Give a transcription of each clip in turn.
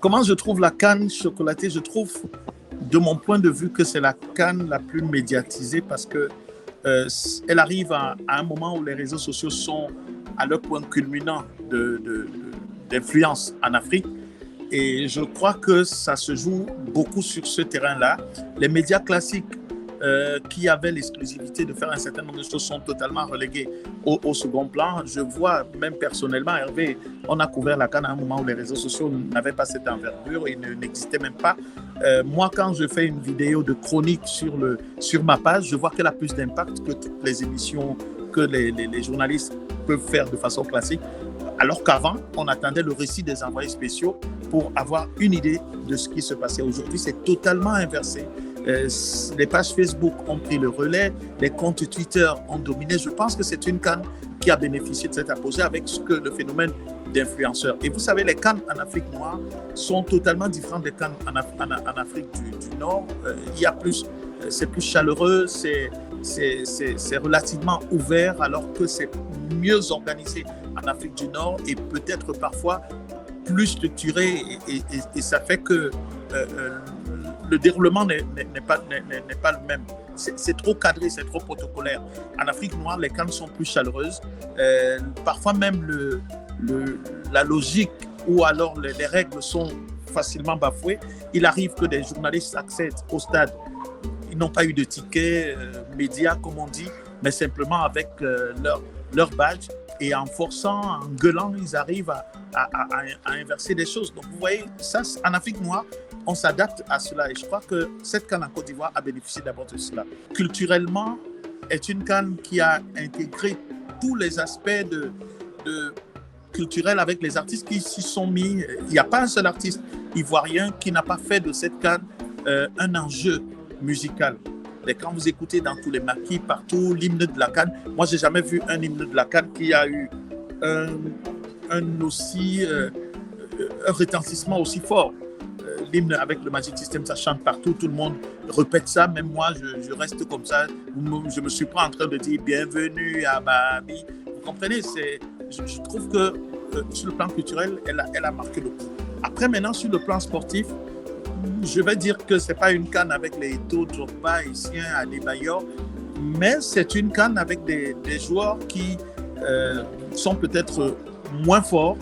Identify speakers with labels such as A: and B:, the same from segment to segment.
A: Comment je trouve la CAN chocolatée? Je trouve, de mon point de vue, que c'est la CAN la plus médiatisée parce que elle arrive à un moment où les réseaux sociaux sont à leur point culminant d'influence en Afrique. Et je crois que ça se joue beaucoup sur ce terrain-là. Les médias classiques qui avaient l'exclusivité de faire un certain nombre de choses sont totalement relégués au second plan. Je vois même personnellement, Hervé, on a couvert la CAN à un moment où les réseaux sociaux n'avaient pas cette envergure, ils n'existaient même pas. Moi, quand je fais une vidéo de chronique sur ma page, je vois qu'elle a plus d'impact que toutes les émissions que les journalistes peuvent faire de façon classique. Alors qu'avant, on attendait le récit des envoyés spéciaux pour avoir une idée de ce qui se passait. Aujourd'hui, c'est totalement inversé. Les pages Facebook ont pris le relais, les comptes Twitter ont dominé. Je pense que c'est une CAN qui a bénéficié de cet apogée avec le phénomène d'influenceurs. Et vous savez, les CAN en Afrique noire sont totalement différentes des CAN en Afrique du Nord. Il y a plus, c'est plus chaleureux, c'est relativement ouvert, alors que c'est mieux organisé en Afrique du Nord et peut-être parfois plus structuré. Et ça fait que le déroulement n'est pas le même. C'est trop cadré, c'est trop protocolaire. En Afrique noire, les CAN sont plus chaleureuses. Parfois même la logique ou alors les règles sont facilement bafouées. Il arrive que des journalistes accèdent au stade. Ils n'ont pas eu de ticket média, comme on dit, mais simplement avec leur badge. Et en forçant, en gueulant, ils arrivent à inverser les choses. Donc vous voyez, ça, en Afrique noire, on s'adapte à cela. Et je crois que cette CAN en Côte d'Ivoire a bénéficié d'abord de cela. Culturellement, est une CAN qui a intégré tous les aspects culturels avec les artistes qui s'y sont mis. Il n'y a pas un seul artiste ivoirien qui n'a pas fait de cette CAN un enjeu musical. Et quand vous écoutez dans tous les maquis, partout, l'hymne de la CAN, moi, je n'ai jamais vu un hymne de la CAN qui a eu un retentissement aussi fort. L'hymne avec le Magic System, ça chante partout, tout le monde répète ça, même moi, je reste comme ça, je me suis pas en train de dire bienvenue à Babi. Vous comprenez, je trouve que sur le plan culturel, elle a marqué le coup. Après, maintenant, sur le plan sportif, je vais dire que ce n'est pas une CAN avec les Eto'o, Drogba, Haïtiens, Adebayor, mais c'est une CAN avec des joueurs qui sont peut-être moins forts,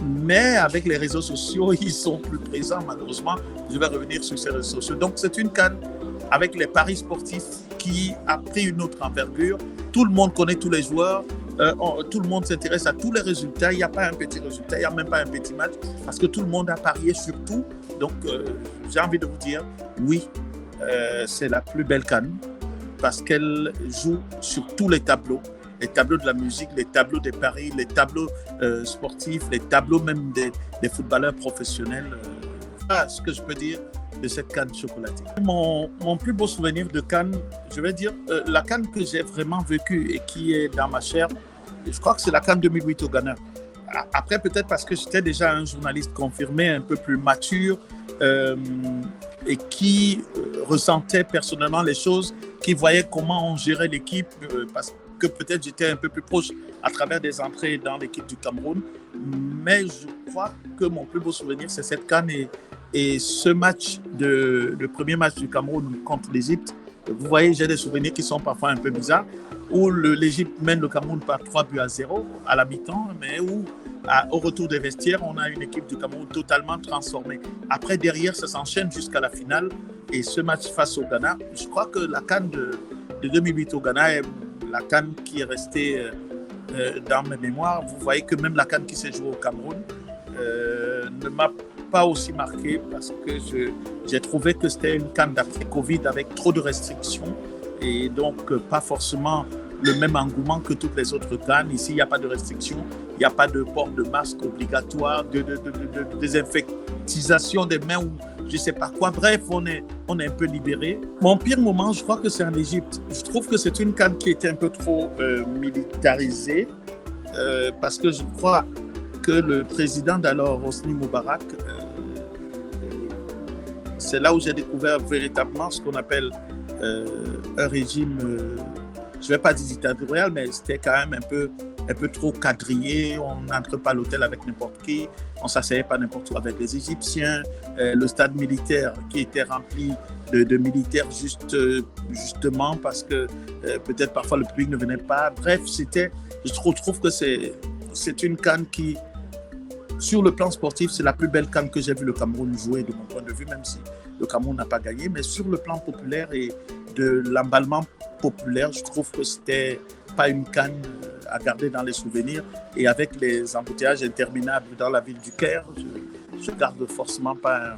A: mais avec les réseaux sociaux, ils sont plus présents, malheureusement. Je vais revenir sur ces réseaux sociaux. Donc, c'est une CAN avec les paris sportifs qui a pris une autre envergure. Tout le monde connaît tous les joueurs. Tout le monde s'intéresse à tous les résultats. Il n'y a pas un petit résultat, il n'y a même pas un petit match, parce que tout le monde a parié sur tout. Donc, j'ai envie de vous dire, oui, c'est la plus belle CAN, parce qu'elle joue sur tous les tableaux de la musique, les tableaux des paris, les tableaux sportifs, les tableaux même des footballeurs professionnels. Voilà ce que je peux dire de cette CAN chocolatée. Mon plus beau souvenir de CAN, je vais dire, la CAN que j'ai vraiment vécue et qui est dans ma chair, je crois que c'est la CAN 2008 au Ghana. Après, peut-être parce que j'étais déjà un journaliste confirmé, un peu plus mature, et qui ressentait personnellement les choses, qui voyait comment on gérait l'équipe, parce que peut-être j'étais un peu plus proche à travers des entrées dans l'équipe du Cameroun. Mais je crois que mon plus beau souvenir, c'est cette CAN et ce match, le premier match du Cameroun contre l'Égypte. Vous voyez, j'ai des souvenirs qui sont parfois un peu bizarres, où l'Égypte mène le Cameroun par 3-0 à la mi-temps, mais où au retour des vestiaires, on a une équipe du Cameroun totalement transformée. Après, derrière, ça s'enchaîne jusqu'à la finale. Et ce match face au Ghana, je crois que la CAN de 2008 au Ghana est la CAN qui est restée dans mes mémoires. Vous voyez que même la CAN qui s'est jouée au Cameroun ne m'a pas aussi marqué, parce que j'ai trouvé que c'était une CAN d'après-Covid avec trop de restrictions et donc pas forcément le même engouement que toutes les autres CAN. Ici, il n'y a pas de restrictions, il n'y a pas de port de masque obligatoire, de désinfectisation des mains ou je ne sais pas quoi. Bref, on est un peu libéré. Mon pire moment, je crois que c'est en Égypte. Je trouve que c'est une CAN qui était un peu trop militarisée, parce que je crois que le président d'alors, Hosni Moubarak, c'est là où j'ai découvert véritablement ce qu'on appelle un régime, je ne vais pas dire dictatorial, mais c'était quand même un peu un peu trop quadrillée. On n'entre pas à l'hôtel avec n'importe qui. On ne s'asseyait pas n'importe où avec les Égyptiens. Le stade militaire qui était rempli de militaires justement parce que peut-être parfois le public ne venait pas. Bref, je trouve que c'est une CAN qui, sur le plan sportif, c'est la plus belle CAN que j'ai vu le Cameroun jouer de mon point de vue, même si le Cameroun n'a pas gagné. Mais sur le plan populaire et de l'emballement populaire, je trouve que c'était pas une CAN à garder dans les souvenirs. Et avec les embouteillages interminables dans la ville du Caire, je garde forcément pas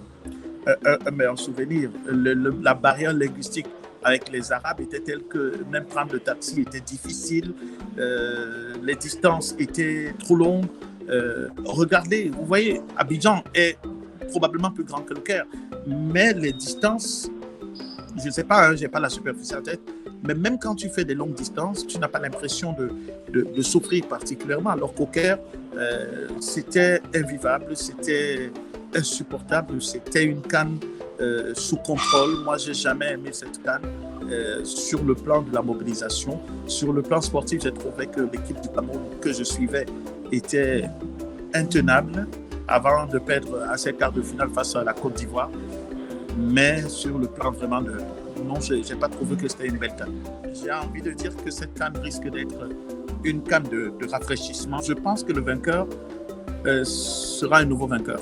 A: un meilleur souvenir. La barrière linguistique avec les Arabes était telle que même prendre le taxi était difficile. Les distances étaient trop longues. Regardez, vous voyez, Abidjan est probablement plus grand que le Caire, mais les distances, je ne sais pas, hein, je n'ai pas la superficie en tête, mais même quand tu fais des longues distances, tu n'as pas l'impression de souffrir particulièrement, alors qu'au Caire, c'était invivable, c'était insupportable, c'était une CAN sous contrôle. Moi, je n'ai jamais aimé cette CAN sur le plan de la mobilisation. Sur le plan sportif, j'ai trouvé que l'équipe du Cameroun que je suivais était intenable avant de perdre à ses quarts de finale face à la Côte d'Ivoire. Mais sur le plan vraiment de... Non, je n'ai pas trouvé que c'était une belle CAN. J'ai envie de dire que cette CAN risque d'être une CAN de rafraîchissement. Je pense que le vainqueur sera un nouveau vainqueur.